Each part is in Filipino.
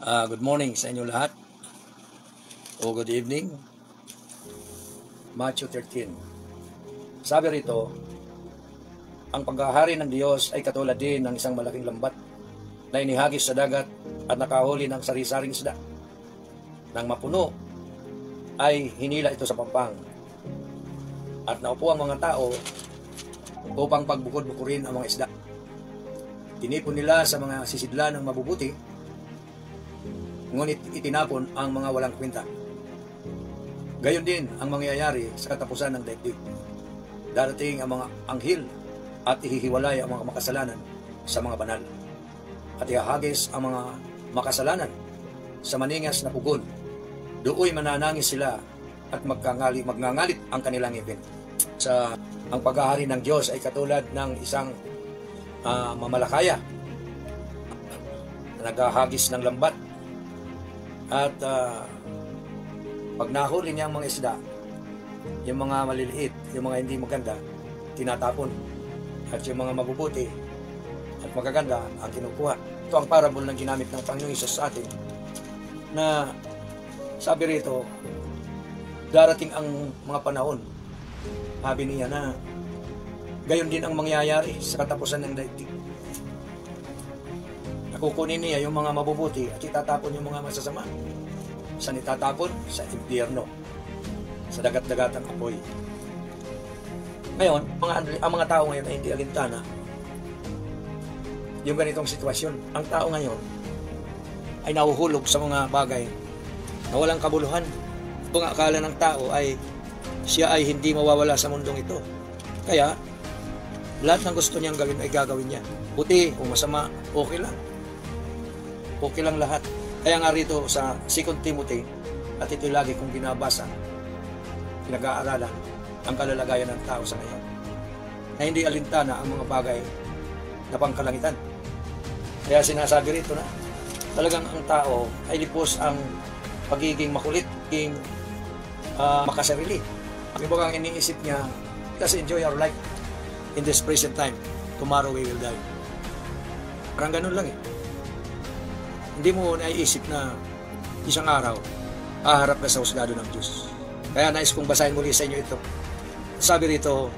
Good morning sa inyo lahat o good evening. Matthew 13. Sabi rito, ang paghahari ng Diyos ay katulad din ng isang malaking lambat na inihagis sa dagat at nakahuli ng sari-saring isda. Nang mapuno ay hinila ito sa pampang at naupo ang mga tao upang pagbukod-bukurin ang mga isda. Tinipon nila sa mga sisidla ng mabubuti, ngunit itinapon ang mga walang kwenta. Gayon din ang mangyayari sa katapusan ng daigdig. Darating ang mga anghel at ihihiwalay ang mga makasalanan sa mga banal. At ihahagis ang mga makasalanan sa maningas na pugon. Dooy mananangis sila at magngangalit ang kanilang ngipin. Ang paghahari ng Diyos ay katulad ng isang mamalakaya na naghahagis ng lambat. At pag nahuli niya ang mga isda, yung mga maliliit, yung mga hindi maganda, tinatapon. At yung mga mabubuti at magaganda ang kinukuha. Ito ang parable na ginamit ng Panginoong Hesus sa atin, na sabi rito, darating ang mga panahon, sabi niya na gayon din ang mangyayari sa katapusan ng daigdig. Kukunin niya yung mga mabubuti at itatapon yung mga masasama. Saan itatapon? Sa impyerno, sa dagat-dagatang apoy. Ngayon, ang mga tao ngayon ay hindi alintana yung ganitong sitwasyon. Ang tao ngayon ay nahuhulog sa mga bagay na walang kabuluhan. Kung akala ng tao ay siya ay hindi mawawala sa mundong ito, kaya lahat ng gusto niyang gawin ay gagawin niya. Buti o masama, okay lang. Okay lang lahat. Kaya nga rito sa 2 Timothy, at ito'y lagi kong binabasa, pinag-aaralan ang kalalagayan ng tao sa ngayon, na hindi alintana ang mga bagay na pangkalangitan. Kaya sinasabi rito na talagang ang tao ay lipos ang pagiging makulit, pagiging makasarili. Ang ibang iniisip niya, just enjoy our life in this present time. Tomorrow we will die. Parang ganun lang eh. Hindi mo naiisip na isang araw haharap ka sa husgado ng Diyos. Kaya nais kong basahin muli sa inyo ito. Sabi rito,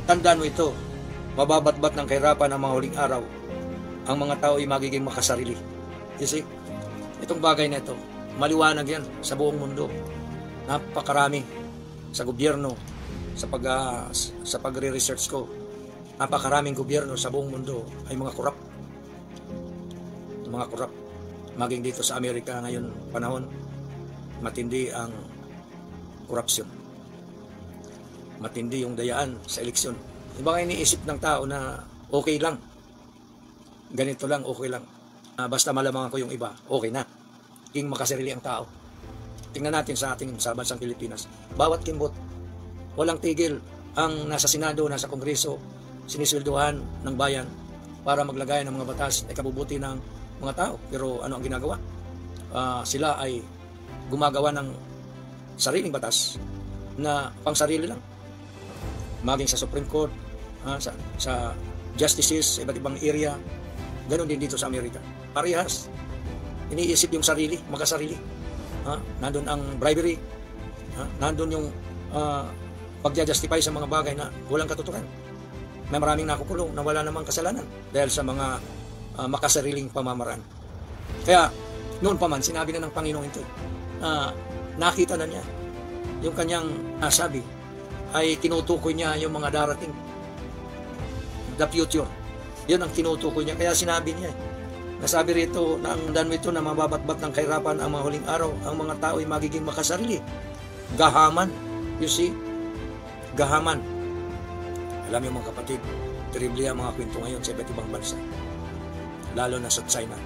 tandaan mo ito, mababatbat ng kahirapan ang mga huling araw. Ang mga tao ay magiging makasarili. You see, itong bagay na ito, maliwanag yan sa buong mundo. Napakarami sa gobyerno, sa pagre-research ko, napakaraming gobyerno sa buong mundo ay mga korap. Mga korap. Maging dito sa Amerika ngayon panahon, matindi ang korupsyon. Matindi yung dayaan sa eleksyon. Iba iniisip ng tao na okay lang. Ganito lang, okay lang. Basta malamangan ko yung iba, okay na. King makasarili ang tao. Tingnan natin sa bansang Pilipinas. Bawat kimbot, walang tigil ang nasa Senado, nasa Kongreso, sinisweldohan ng bayan para maglagay ng mga batas ay kabubuti ng mga tao. Pero ano ang ginagawa? Sila ay gumagawa ng sariling batas na pang sarili lang. Maging sa Supreme Court, sa justices, sa iba't ibang area, ganoon din dito sa Amerika. Parehas. Iniisip yung sarili, makasarili. Nandun ang bribery. Nandun yung pagja-justify sa mga bagay na walang katuturan. May maraming nakukulong na wala namang kasalanan dahil sa mga makasariling pamamaraan. Kaya noon pa man sinabi na ng Panginoon ito, nakita na niya yung kanyang nasabi, ay tinutukoy niya yung mga darating, the future. Yun ang tinutukoy niya. Kaya sinabi niya, nasabi rito na ang dano ito na mababatbat ng kahirapan ang mga huling araw, ang mga tao ay magiging makasarili. Gahaman, you see, gahaman. Alam niyo mga kapatid, terrible ang mga kwento ngayon sa iba't ibang bansa, lalo na sa China.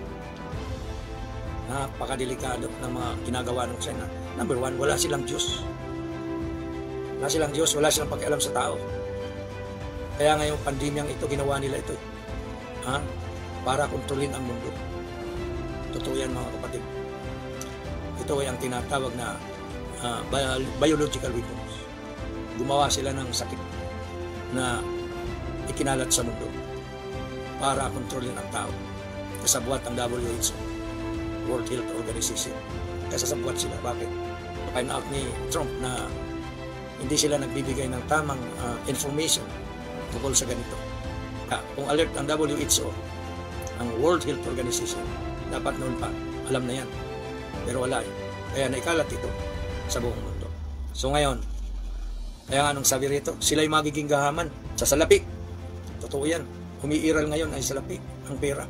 Napakadelikado ng mga ginagawa ng China. Number one, wala silang Diyos. Wala silang Diyos, wala silang pakialam sa tao. Kaya ngayong pandemyang ito, ginawa nila ito. Para kontrolin ang mundo. Totoo yan mga kapatid. Ito ay ang tinatawag na biological weapons. Gumawa sila ng sakit na ikinalat sa mundo para kontrolin ang tao. Kasabwat ang WHO. World Health Organization. Kasasabwat sila. Bakit? Find out ni Trump na hindi sila nagbibigay ng tamang information tungkol sa ganito. Kung alert ang WHO, ang World Health Organization, dapat noon pa, alam na yan. Pero wala eh. Kaya naikalat ito sa buong mundo. So ngayon, kaya nga nung sabi rito, sila'y magiging gahaman sa salapi. Totoo yan. Umiiral ngayon ay salapi, ang pera.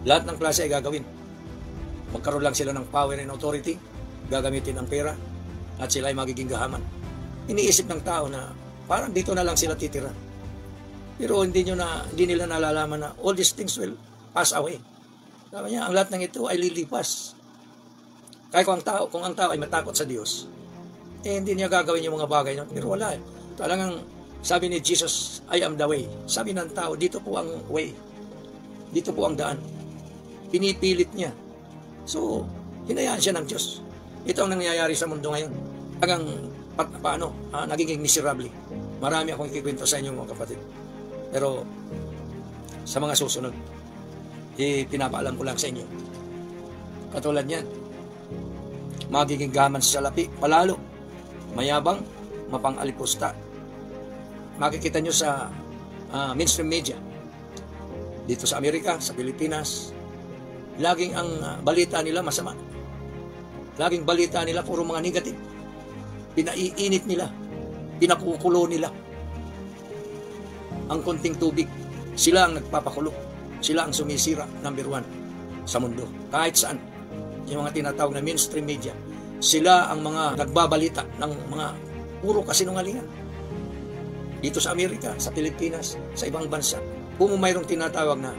Lahat ng klase ay gagawin. Magkaroon lang sila ng power and authority, gagamitin ang pera, at sila ay magiging gahaman. Iniisip ng tao na parang dito na lang sila titira. Pero hindi nila nalalaman na all these things will pass away. Sabi niya, ang lahat ng ito ay lilipas. Kaya kung ang tao ay matakot sa Diyos, hindi niya gagawin yung mga bagay na, pero wala eh. Talagang sabi ni Jesus, I am the way. Sabi ng tao, dito po ang way. Dito po ang daan. Pinipilit niya. So, hinayaan siya ng Diyos. Ito ang nangyayari sa mundo ngayon. Talagang, nagiging miserable. Marami akong ikikwento sa inyo mga kapatid. Pero, sa mga susunod, pinapaalam ko lang sa inyo. Katulad niyan, magiging gaman sa salapi, palalo, mayabang, mapang-alipusta. Makikita nyo sa mainstream media, dito sa Amerika, sa Pilipinas, laging ang balita nila masama. Laging balita nila puro mga negative. Pinaiinit nila, pinakukulo nila. Ang konting tubig, sila ang nagpapakulo. Sila ang sumisira, number 1, sa mundo. Kahit saan. Yung mga tinatawag na mainstream media, sila ang mga nagbabalita ng mga puro kasinungalingan. Dito sa Amerika, sa Pilipinas, sa ibang bansa, kung mayroong tinatawag na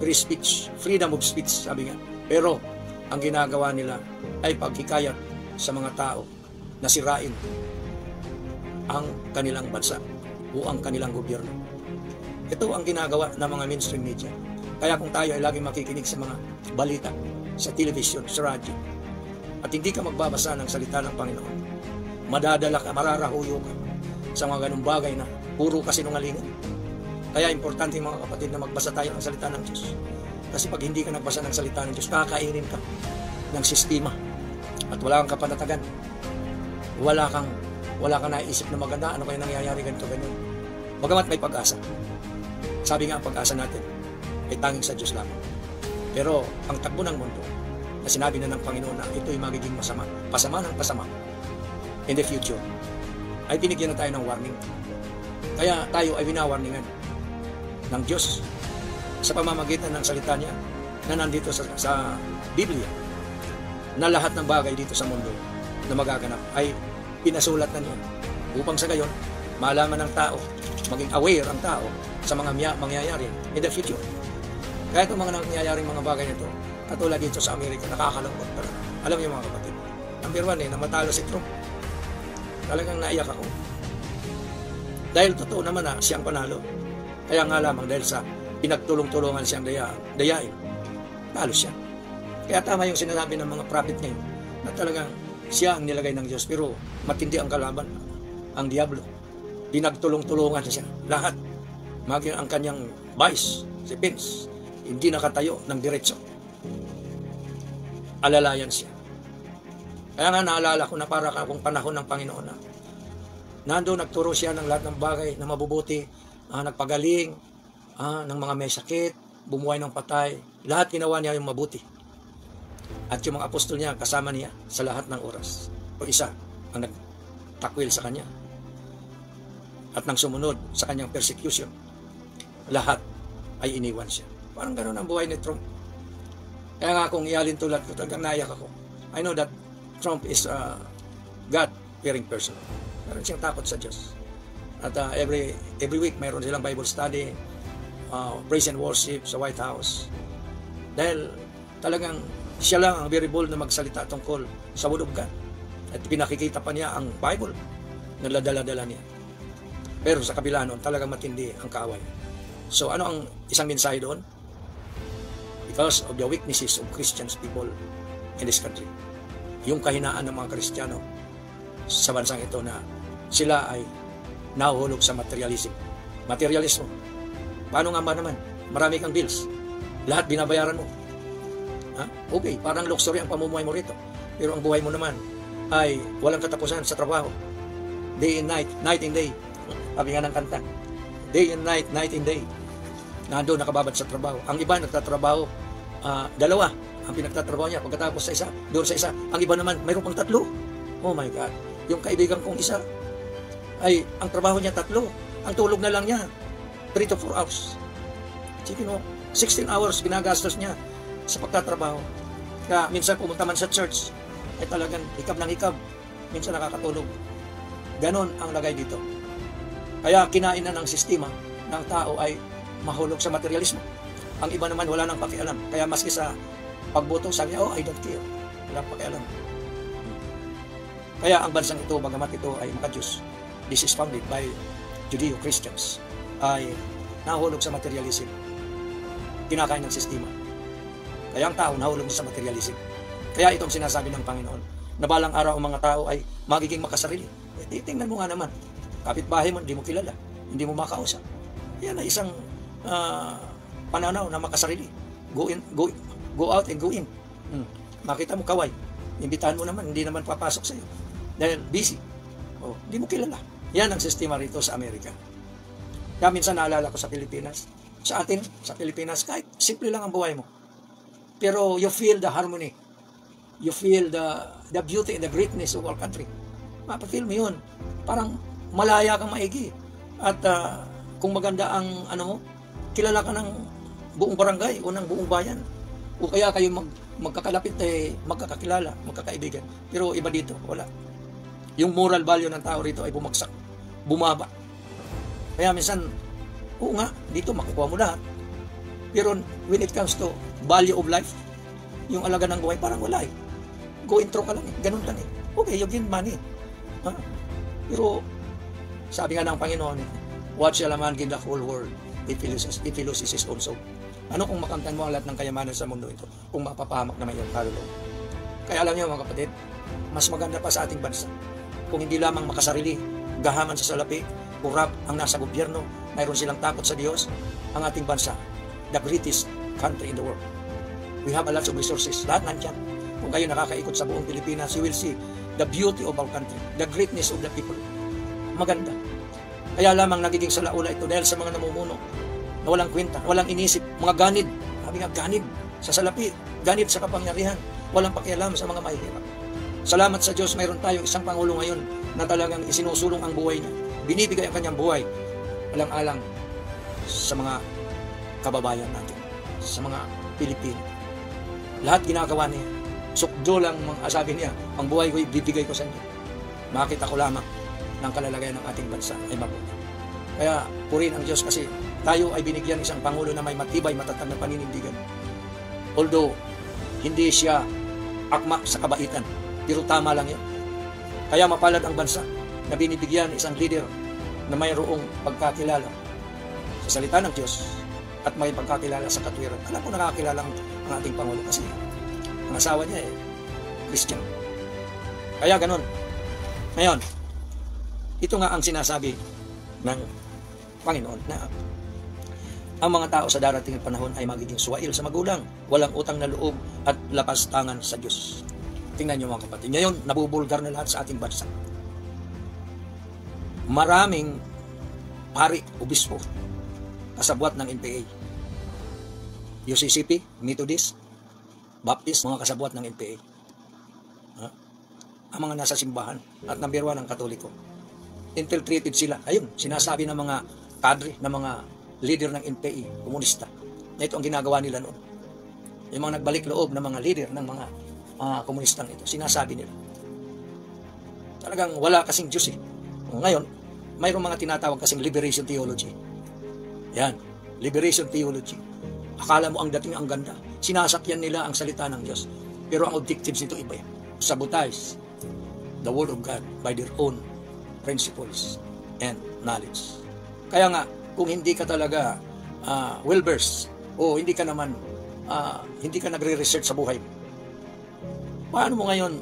free speech, freedom of speech, sabi nga. Pero, ang ginagawa nila ay paghikayat sa mga tao na sirain ang kanilang bansa o ang kanilang gobyerno. Ito ang ginagawa ng mga mainstream media. Kaya kung tayo ay laging makikinig sa mga balita, sa television, sa radyo, at hindi ka magbabasa ng salita ng Panginoon, madadala ka, mararahuyo ka sa mga ganung bagay na puro kasinungalingan. Kaya importante mga kapatid na magbasa tayo ng salita ng Diyos. Kasi pag hindi ka nagbasa ng salita ng Diyos, kakainin ka ng sistema at wala kang kapanatagan. Wala kang naisip na maganda, ano kaya nangyayari ganito, ganyan. Bagamat may pag-asa. Sabi nga ang pag-asa natin ay tanging sa Diyos lamang. Pero ang takbo ng mundo na sinabi na ng Panginoon na ito'y magiging masama, pasama ng pasama in the future, ay binigyan na tayo ng warning. Kaya tayo ay winawarningan ng Diyos sa pamamagitan ng salita niya na nandito sa Biblia, na lahat ng bagay dito sa mundo na magaganap ay pinasulat na niya upang sa gayon malaman ng tao, maging aware ang tao sa mga mangyayari in the future. Kaya itong mga nangyayaring mga bagay nito, katulad dito sa Amerika, nakakalungkot talaga. Alam niyo mga kapatid, number 1 namatalo si Trump. Talagang naiyak ako. Dahil totoo naman na siyang panalo. Kaya nga lamang dahil sa pinagtulong-tulungan siyang dayain, talo siya. Kaya tama yung sinasabi ng mga prophet ngayon na talagang siya ang nilagay ng Diyos, pero matindi ang kalaban, ang Diablo. Pinagtulong-tulungan siya. Lahat. Maging ang kanyang vice, si Pence, hindi nakatayo ng diretso. Alalayan siya. Kaya nga naalala ko na para akong panahon ng Panginoon na nando nagturo siya ng lahat ng bagay na mabubuti, nagpagaling ng mga may sakit, bumuhay ng patay. Lahat ginawa niya yung mabuti. At yung mga apostol niya kasama niya sa lahat ng oras. O isa ang nagtakwil sa kanya. At nang sumunod sa kanyang persecution, lahat ay iniwan siya. Parang ganoon ang buhay ni Trump. Kaya nga kung ialin tulad ko, talagang naiyak ako. I know that Trump is a God-fearing person. Meron siyang takot sa Diyos. At every week mayroon silang Bible study, praise and worship sa White House. Dahil talagang siya lang ang very bold na magsalita tungkol sa Word of God. At pinakikita pa niya ang Bible na dala-dala niya. Pero sa kabila noon, talagang matindi ang kaaway. So ano ang isang mensahe doon? Because of the weaknesses of Christians people in this country. Yung kahinaan ng mga Kristiyano sa bansang ito na sila ay nahuhulog sa materialism. Materialismo. Paano nga ba naman? Marami kang bills. Lahat binabayaran mo. Ha? Okay, parang luxury ang pamumuhay mo rito. Pero ang buhay mo naman ay walang katapusan sa trabaho. Day and night, night and day. Sabi nga ng kanta, day and night, night and day. Nando nakababad sa trabaho. Ang iba nagtatrabaho, dalawa ang pinagtatrabaho niya. Pagkatapos sa isa, doon sa isa. Ang iba naman, mayroon pang tatlo. Oh my God. Yung kaibigan kong isa, ay ang trabaho niya tatlo. Ang tulog na lang niya, 3 to 4 hours. Sige no, 16 hours ginagastos niya sa pagtatrabaho. Kaya minsan pumunta man sa church, ay talagang hikab ng hikab. Minsan nakakatulog. Ganon ang lagay dito. Kaya kinain na ng sistema ng tao ay mahulog sa materialismo. Ang iba naman wala nang pakialam. Kaya maski sa pagboto, sabi niya, oh, I don't care. Wala pakialam. Kaya ang bansang ito, bagamat ito ay maka-Diyos, this is founded by Judeo-Christians, ay nahulog sa materialism. Kinakain ng sistema. Kaya ang tao nahulog sa materialism. Kaya itong sinasabi ng Panginoon, na balang araw ang mga tao ay magiging makasarili. Tingnan mo nga naman, kapitbahay mo, hindi mo kilala, hindi mo makausap. Yan ay isang pananaw na makasarili. Go out and go in. Makita mo kaway, imbitahan mo naman, hindi naman papasok sa iyo. Dahil busy. Hindi mo kilala. Yan ang sistema rito sa Amerika. Kaya minsan naalala ko sa Pilipinas, sa atin, sa Pilipinas, kahit simple lang ang buhay mo. Pero you feel the harmony. You feel the beauty and the greatness of our country. Mapafeel mo yun. Parang malaya kang maigi. At kung maganda ang ano mo, kilala ka ng buong barangay o ng buong bayan. O kaya kayo magkakalapit magkakakilala, magkakaibigan. Pero iba dito, wala. Yung moral value ng tao rito ay bumagsak, bumaba. Kaya minsan, oo nga, dito makukuha mo lahat. Pero when it comes to value of life, yung alaga ng buhay, parang wala eh. Go intro ka lang eh, ganun lang eh. Okay, you gain money. Pero, sabi nga ng Panginoon, what shall a man give the whole world if he loses his own soul? Ano kung makamtan mo ang lahat ng kayamanan sa mundo ito kung mapapahamak naman yung kaluluwa? Kaya alam niyo mga kapatid, mas maganda pa sa ating bansa kung hindi lamang makasarili, gahaman sa salapi, kurap ang nasa gobyerno, mayroon silang takot sa Diyos, ang ating bansa, the greatest country in the world. We have a lot of resources, lahat nandyan. Kung kayo nakakaikot sa buong Pilipinas, you will see the beauty of our country, the greatness of the people. Maganda. Kaya lamang nagiging salaula ito dahil sa mga namumuno na walang kwenta, walang inisip, mga ganid. Sabi nga, ganid sa salapi, ganid sa kapangyarihan, walang pakialam sa mga mahihirap. Salamat sa Diyos, mayroon tayong isang Pangulo ngayon na talagang isinusulong ang buhay niya. Binibigay ang kanyang buhay alang-alang sa mga kababayan natin, sa mga Pilipino. Lahat ginagawa niya. Sukdo lang sabi niya, ang buhay ko ibibigay ko sa inyo. Makita ko lamang ng kalalagayan ng ating bansa ay mabuti. Kaya purihin ang Diyos kasi tayo ay binigyan isang Pangulo na may matibay, matatag na paninindigan. Although, hindi siya akma sa kabaitan, pero tama lang yun. Kaya mapalad ang bansa na binibigyan isang leader na mayroong pagkakilala sa salita ng Diyos at may pagkakilala sa katwiran. Alam ko nakakilala ang ating Pangulo kasi ang asawa niya Christian. Kaya ganun. Ngayon, ito nga ang sinasabi ng Panginoon na ang mga tao sa darating panahon ay magiging suwail sa magulang, walang utang na loob at lapas tangan sa Diyos. Tingnan niyo mga kapatid. Ngayon, nabubulgar na lahat sa ating bansa. Maraming pari, obispo, kasabwat ng NPA. UCCP, Methodist, Baptist, mga kasabwat ng NPA. Ang mga nasa simbahan at number 1 ang Katoliko. Infiltrated sila. Ayun, sinasabi ng mga kadre, ng mga leader ng NPA, komunista. Ito ang ginagawa nila noon. Yung mga nagbalik loob ng mga leader ng mga komunistang ito, sinasabi nila. Talagang wala kasing Diyos eh. Ngayon, mayroong mga tinatawag kasing liberation theology. Yan, liberation theology. Akala mo ang dating ang ganda. Sinasakyan nila ang salita ng Diyos. Pero ang objectives nito iba yan. Sabotage the word of God by their own principles and knowledge. Kaya nga, kung hindi ka talaga well-versed o hindi ka naman hindi ka nagre-research sa buhay mo, paano mo ngayon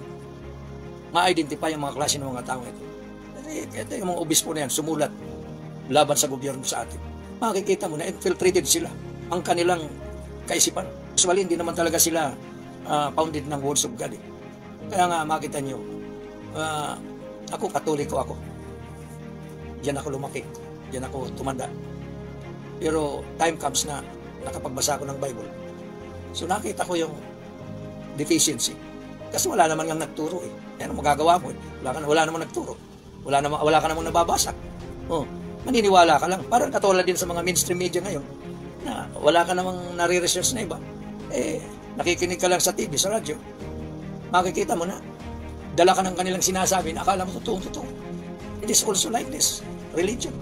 ma-identify ang mga klase ng mga tao ito? Ito yung mga obispo na yan, sumulat laban sa gobyerno sa atin. Makikita mo na infiltrated sila ang kanilang kaisipan. Usually, hindi naman talaga sila founded ng words of God. Kaya nga makita nyo, ako Katoliko ako. Diyan ako lumaki. Diyan ako tumanda. Pero time comes na nakapagbasa ko ng Bible. So nakita ko yung deficiency. Kasi wala naman nga nagturo eh. Ano magagawa mo eh? Wala naman nagturo. Wala ka namang nababasa. Oh, maniniwala ka lang. Parang katulad din sa mga mainstream media ngayon na wala ka namang nare-research na iba. Eh, nakikinig ka lang sa TV, sa radyo. Makikita mo na. Dala ka ng kanilang sinasabi na akala mo totoo. It is also like this. Religion.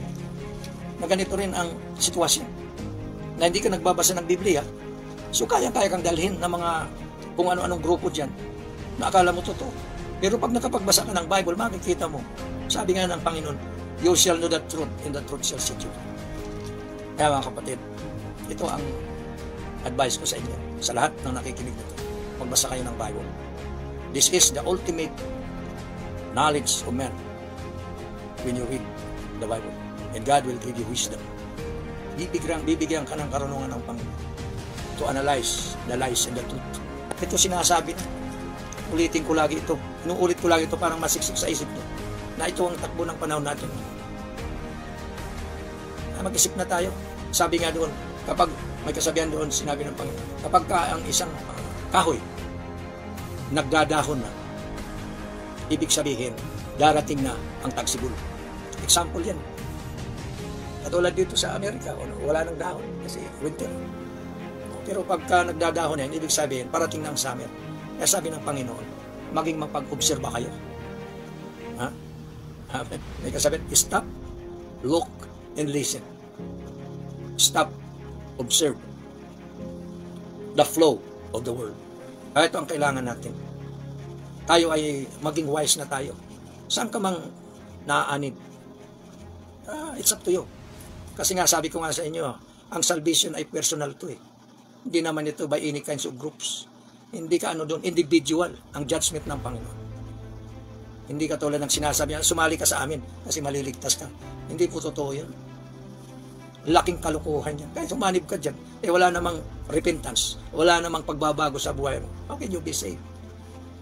Na ganito rin ang sitwasyon. Na hindi ka nagbabasa ng Biblia, so kaya-kaya kang dalhin ng mga kung ano-anong grupo dyan na akala mo totoo. Pero pag nakapagbasa ka ng Bible, makikita mo, sabi nga ng Panginoon, you shall know the truth, and the truth shall set you free. Kaya mga kapatid, ito ang advice ko sa inyo, sa lahat ng nakikinig nito. Magbasa kayo ng Bible. This is the ultimate knowledge of man when you read the Bible. And God will give you wisdom. Bibigyan ka ng karunungan ng Panginoon to analyze the lies and the truth. Ito sinasabi na. Ulitin ko lagi ito. Inuulit ko lagi ito parang masiksik sa isip nyo. Na ito ang takbo ng panahon natin. Mag-isip na tayo. Sabi nga doon, kapag may kasabihan doon, sinabi ng Panginoon, kapag ang isang kahoy nagdadahon na, ibig sabihin, darating na ang tagsibol. Example yan. Katulad dito sa Amerika, wala nang dahon kasi winter. Pero pagka nagdadahon yan, ibig sabihin, parating na ang summer. Kaya sabi ng Panginoon, maging mapag-obserba kayo. Ha? May kasabihan, stop, look, and listen. Stop, observe the flow of the world. Kaya ito ang kailangan natin. Tayo ay maging wise na tayo. Saan ka mang naaanib? It's up to you. Kasi nga sabi ko nga sa inyo, ang salvation ay personal to eh. Hindi naman ito by any kinds of groups. Hindi ka doon, individual ang judgment ng Panginoon. Hindi ka tulad ng sinasabi, sumali ka sa amin kasi maliligtas ka. Hindi po totoo yun. Laking kalukuhan yan. Kaya sumanib ka dyan, wala namang repentance, wala namang pagbabago sa buhay mo. How can you be saved?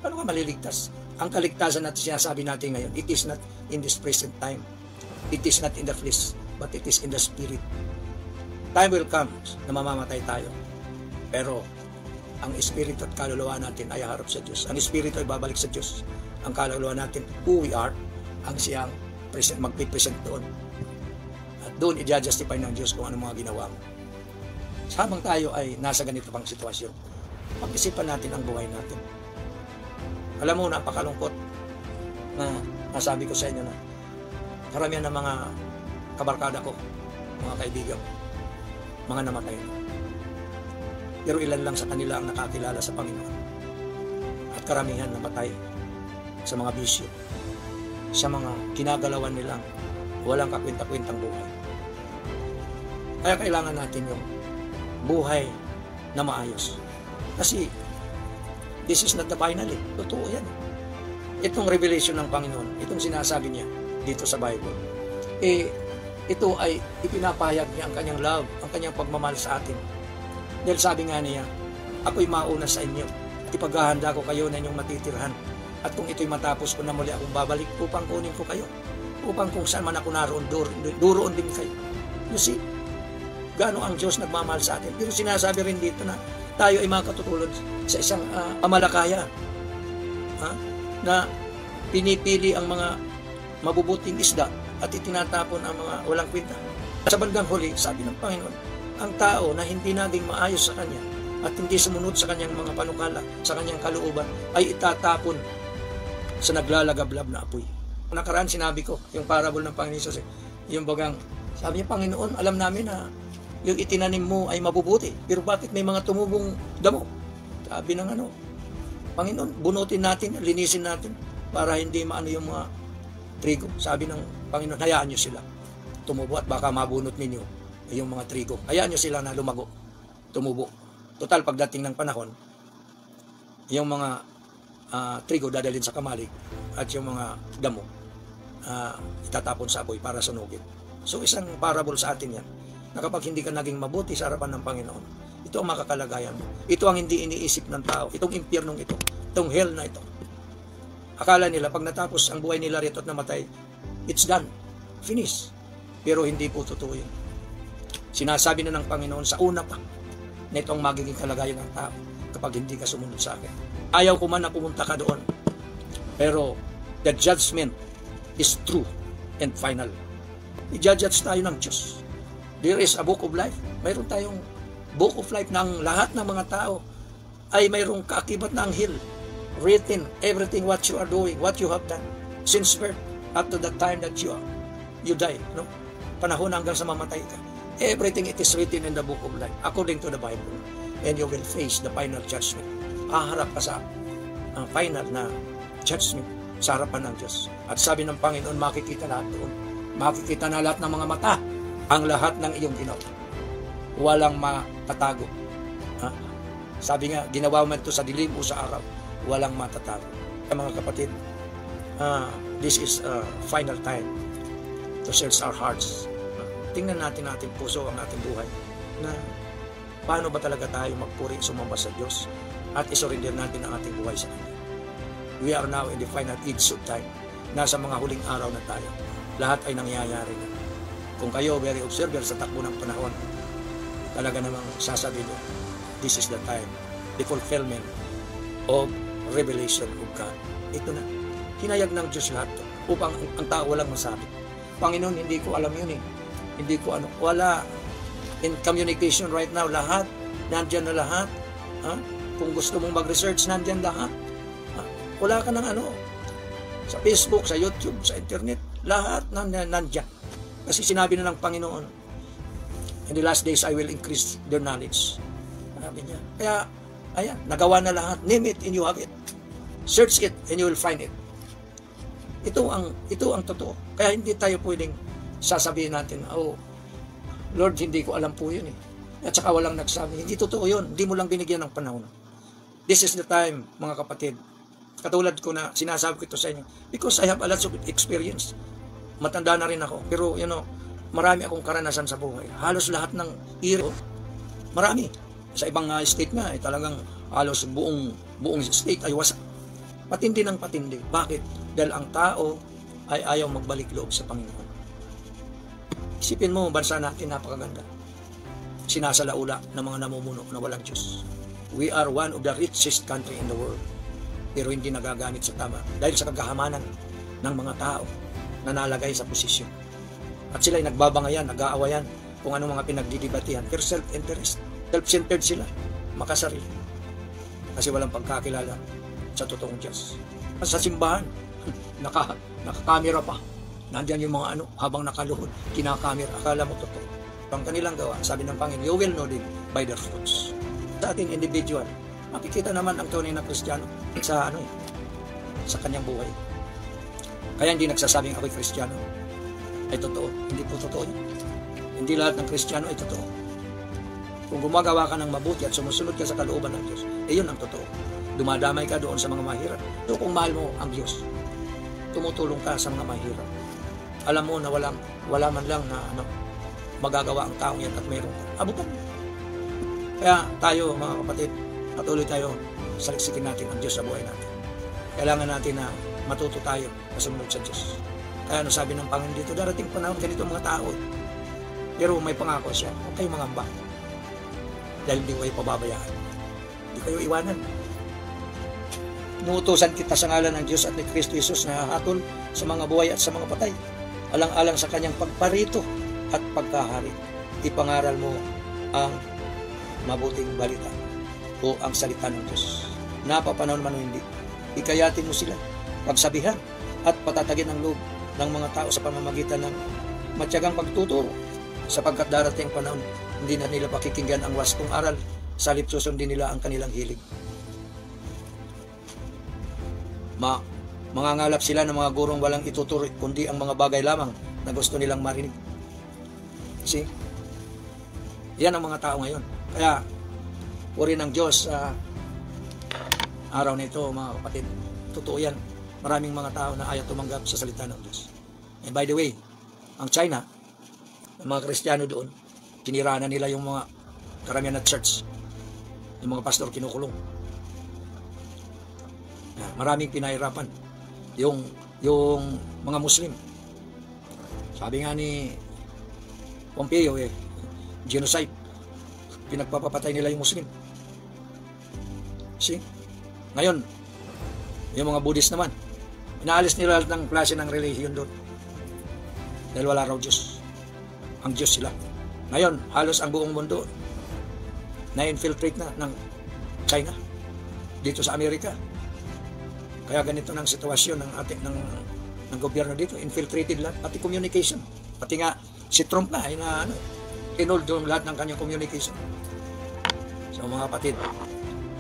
Paano ka maliligtas? Ang kaligtasan natin sinasabi natin ngayon, it is not in this present time. It is not in the flesh, but it is in the spirit. Time will come na mamamatay tayo. Pero ang espiritu at kaluluwa natin ay harap sa Diyos. Ang espiritu ay babalik sa Diyos. Ang kaluluwa natin, who we are, ang siyang magpipresent doon. At doon i-justify ng Diyos kung ano mga ginawa mo. Habang tayo ay nasa ganito pang sitwasyon, pag-isipan natin ang buhay natin. Alam mo, napakalungkot na nasabi ko sa inyo na karamihan ng mga kabarkada ko, mga kaibigan, mga namatay na. Pero ilan lang sa kanila ang nakakilala sa Panginoon. At karamihan namatay sa mga bisyo, sa mga kinagalawan nilang walang kakwenta-kwentang buhay. Kaya kailangan natin yung buhay na maayos. Kasi this is not the final eh. Totoo yan. Itong revelation ng Panginoon, itong sinasabi niya dito sa Bible, ito ay ipinapahayag niya ang kanyang love, ang kanyang pagmamahal sa atin. Dahil sabi nga niya, ako'y mauna sa inyo. Ipaghahanda ko kayo na inyong matitirhan. At kung ito'y matapos ko na muli akong babalik upang kunin ko kayo. Upang kung saan man ako naroon, duroon din kayo. You see, gaano ang Diyos nagmamahal sa atin. Pero sinasabi rin dito na tayo ay makatutulad sa isang amalakaya. Na pinipili ang mga mabubuting isda at itinatapon ang mga walang kwenta. Sa bandang huli, sabi ng Panginoon, ang tao na hindi naging maayos sa Kanya at hindi sumunod sa Kanyang mga panukala, sa Kanyang kalooban, ay itatapon sa naglalagablab na apoy. Nakaraan sinabi ko, yung parable ng Panginoon Jesus, yung bagang, sabi niya, Panginoon, alam namin na yung itinanim mo ay mabubuti, pero bakit may mga tumubong damo? Sabi ng Panginoon, bunutin natin, linisin natin, para hindi maano yung mga trigo. Sabi ng Panginoon, hayaan nyo sila tumubo at baka mabunot ninyo yung mga trigo. Hayaan nyo sila na lumago, tumubo. Total, pagdating ng panahon, yung mga trigo dadalhin sa kamalig at yung mga damo itatapon sa apoy para sunugin. So isang parable sa atin yan, na kapag hindi ka naging mabuti sa harapan ng Panginoon, Ito ang makakalagayan mo. Ito ang hindi iniisip ng tao. Itong impyernong ito. Itong hell na ito. Akala nila, pag natapos ang buhay nila rito at namatay, it's done. Finish. Pero hindi po totoo yun. Sinasabi na ng Panginoon sa una pa na ito ang magiging kalagayan ng tao kapag hindi ka sumunod sa akin. Ayaw ko man na pumunta ka doon. Pero the judgment is true and final. I-judge tayo ng Diyos. There is a book of life. Mayroon tayong book of life ng lahat ng mga tao ay mayroong kaakibat na anghel written everything what you are doing, what you have done since birth up to the time that you die, no? Panahon hanggang sa mamatay ka. Everything it is written in the book of life according to the Bible, and you will face the final judgment. Haharap ka sa final na judgment sa harapan ng Diyos. At sabi ng Panginoon, makikita lahat doon. Makikita na lahat ng mga mata ang lahat ng iyong ginawa. Walang matatago. Sabi nga, ginawa man ito sa dilim o sa araw, walang matatago. Mga kapatid, this is a final time to search our hearts. Tingnan natin puso ang ating buhay na paano ba talaga tayo magpuri, sumamba sa Diyos at isurrender natin ang ating buhay sa Kanya. We are now in the final age of time. Nasa mga huling araw na tayo. Lahat ay nangyayari na. Kung kayo very observer sa takbo ng panahon, talaga namang sasabihin nyo, this is the time, the fulfillment of revelation of God. Ito na. Hinayag ng Diyos lahat to, upang ang tao walang masabi. Panginoon, hindi ko alam yun eh. Hindi ko ano. Wala. In communication right now, lahat. Nandyan na lahat. Kung gusto mong mag-research, nandyan lahat. Wala ka ng ano. Sa Facebook, sa YouTube, sa internet, lahat nandyan. Kasi sinabi na ng Panginoon, in the last days, I will increase their knowledge. Sabi niya. Kaya, ayan, nagawa na lahat. Name it and you have it. Search it and you will find it. Ito ang totoo. Kaya hindi tayo pwedeng sasabihin natin, oh, Lord, hindi ko alam po yun eh. At saka walang nagsabi. Hindi totoo yun. Hindi mo lang binigyan ng panahon. This is the time, mga kapatid. Katulad ko na sinasabi ko ito sa inyo. Because I have a lot of experience. Matanda na rin ako. Pero, marami akong karanasan sa buhay. Halos lahat ng iro, marami. Sa ibang state nga, talagang halos buong state ay wasak. Patindi ng patindi. Bakit? Dahil ang tao ay ayaw magbalik loob sa Panginoon. Isipin mo, bansa natin napakaganda. Sinasalaula ng mga namumuno na walang Diyos. We are one of the richest country in the world. Pero hindi nagagamit sa tama dahil sa kagahamanan ng mga tao na nalagay sa posisyon. At sila'y nagbabangayan, nag-aawayan kung anong mga pinagdidibatihan. Pero self-interest, self-centered sila, makasarili. Kasi walang pagkakilala sa totoong Diyos. Sa simbahan, nakakamera pa. Nandiyan yung mga habang nakaluhod, kinakamera, akala mo totoo. Ang kanilang gawa, sabi ng Panginoon, you will know them by their fruits. Sa ating individual, makikita naman ang tunay na Kristiyano sa kanyang buhay. Kaya hindi nagsasabing ako'y Kristiyano ay totoo. Hindi po totoo yun. Hindi lahat ng Kristiyano ay totoo. Kung gumagawa ka ng mabuti at sumusunod ka sa kalooban ng Diyos, yun ang totoo. Dumadamay ka doon sa mga mahirap. Pero kung mahal mo ang Diyos, tumutulong ka sa mga mahirap. Alam mo na wala man lang na magagawa ang taong yan at mayroon ka. Abutan mo. Kaya tayo, mga kapatid, patuloy tayo, saliksikin natin ang Diyos sa buhay natin. Kailangan natin na matuto tayo na sumunod sa Diyos. Kaya sabi ng Panginoon dito, darating panahon ganito mga tao. Pero may pangako siya, huwag kayong mangamba. Dahil hindi ko kayo pababayaan. Hindi kayo iwanan. Inuutosan kita sa ngalan ng Diyos at ni Kristo Jesus na hatol sa mga buhay at sa mga patay. Alang-alang sa kanyang pagparito at pagkahari. Ipangaral mo ang mabuting balita o ang salita ng Diyos. Napapanahon man o hindi, ikayatin mo sila, pagsabihan at patatagin ang loob ng mga tao sa pamamagitan ng matyagang pagtuturo, sapagkat darating panahon hindi na nila pakikinggan ang wastong aral, salip susundin nila ang kanilang hilig. Mangangalap sila ng mga gurong walang ituturo kundi ang mga bagay lamang na gusto nilang marinig. See? Yan ang mga tao ngayon. Kaya, puri ng Diyos sa araw na ito, mga kapatid. Totoo yan. Maraming mga tao na ayaw tumanggap sa salita ng Diyos. And by the way, ang China, ang mga Kristiyano doon, sinira na nila yung mga karamihan na church. Yung mga pastor kinukulong. Maraming pinahirapan yung mga Muslim. Sabi nga ni Pompeo, genocide. Pinagpapapatay nila yung Muslim. See? Ngayon, yung mga Buddhist naman, inaalis nila lahat ng klase ng religion doon. Dahil wala raw Diyos. Ang Diyos sila. Ngayon, halos ang buong mundo na-infiltrate na ng China dito sa Amerika. Kaya ganito ng sitwasyon ng ating ng gobyerno dito, infiltrated lahat, pati communication. Pati nga si Trump na inold doon lahat ng kanyang communication. So mga kapatid,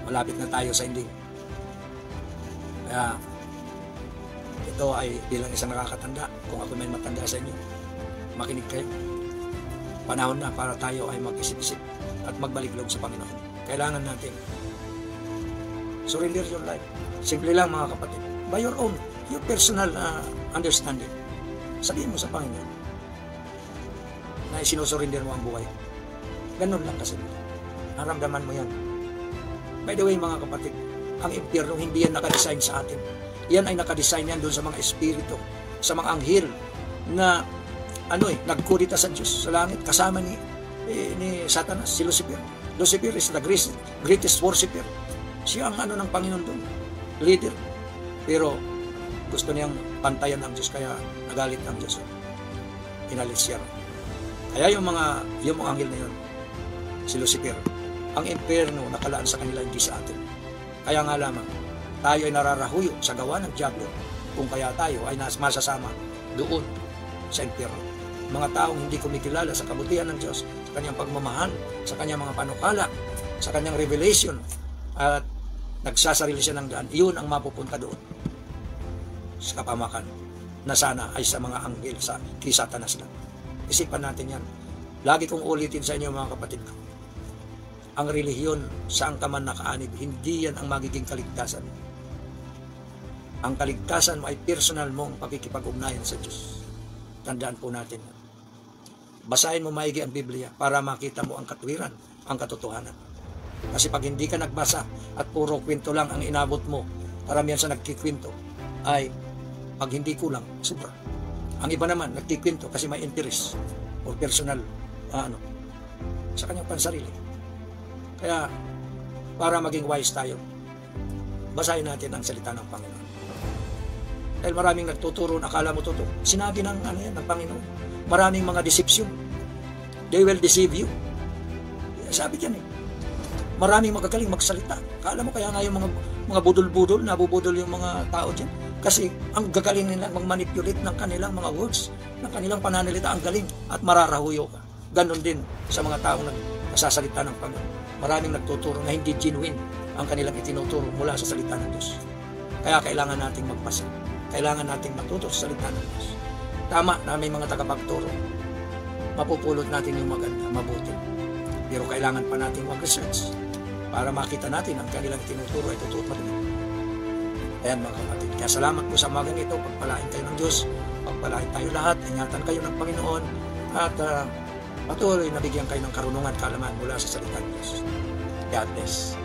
malapit na tayo sa ending. Kaya ito ay bilang isang nakakatanda, kung ako may matanda sa inyo, makinig kayo. Panahon na para tayo ay mag-isip-isip at magbalik loob sa Panginoon. Kailangan natin surrender your life. Simple lang mga kapatid. By your own, your personal understanding. Sabihin mo sa Panginoon na isinusurrender mo ang buhay. Ganun lang kasi. Naramdaman mo yan. By the way mga kapatid, ang impyerno hindi yan nakadesign sa atin. Yan ay nakadesign yan doon sa mga espiritu, sa mga anghel na nagkudita sa Diyos sa langit kasama ni Satanas, si Lucifer. Lucifer is the greatest worshiper. Siya ang ng Panginoon doon, leader. Pero gusto niyang pantayan ng Diyos, kaya nagalit ng Diyos. Inalis siya. Kaya yung mga anghel na yun, si Lucifer, ang impyerno nakalaan sa kanila, hindi sa atin. Kaya nga lamang, tayo ay nararahuyo sa gawa ng diablo kung kaya tayo ay masasama doon sa impyerno. Mga taong hindi kumikilala sa kabutihan ng Diyos, sa kanyang pagmamahal, sa kanyang mga panukala, sa kanyang revelation, at nagsasarili siya ng daan, iyon ang mapupunta doon sa kapamakan na sana ay sa mga anghel, kay Satanas lang. Isipan natin yan. Lagi kong ulitin sa inyo mga kapatid ko, ang relihiyon saan ka man nakaanib, hindi yan ang magiging kaligtasan. Ang kaligtasan mo ay personal mong pakikipag-ugnayan sa Diyos. Tandaan po natin yan. Basahin mo maigi ang Biblia para makita mo ang katuwiran, ang katotohanan. Kasi pag hindi ka nagbasa at puro kwento lang ang inabot mo, karamihan sa nagkikwento ay pag hindi kulang, sobra. Ang iba naman nagkikwento kasi may interest o personal sa kanyang pansarili. Kaya para maging wise tayo, basahin natin ang salita ng Panginoon. Dahil maraming nagtuturo, akala mo totoo. Sinabi ng ng Panginoon, maraming mga deception. They will deceive you. Sabi diyan maraming magagaling magsalita. Akala mo kaya nga yung mga budol-budol, nabubudol yung mga tao diyan. Kasi ang gagaling nila mag-manipulate ng kanilang mga words, ng kanilang pananalita, ang galing at mararahuyo ka. Ganon din sa mga taong nagsasalita ng Panginoon. Maraming nagtuturo na hindi genuine ang kanilang itinuturo mula sa salita ng Diyos. Kaya kailangan nating magpasa. Kailangan nating matuto sa salita ng Diyos. Tama na may mga tagapagturo. Mapupulot natin yung maganda, mabuti. Pero kailangan pa nating mag-research para makita natin ang kanilang tinuturo ay totoo pa rin. Ayan mga kapatid. Kaya salamat po sa umagang ito. Pagpalain kayo ng Diyos. Pagpalain tayo lahat. Ingatan kayo ng Panginoon. At patuloy na bigyan kayo ng karunungan at kaalaman mula sa salita ng Diyos. God bless.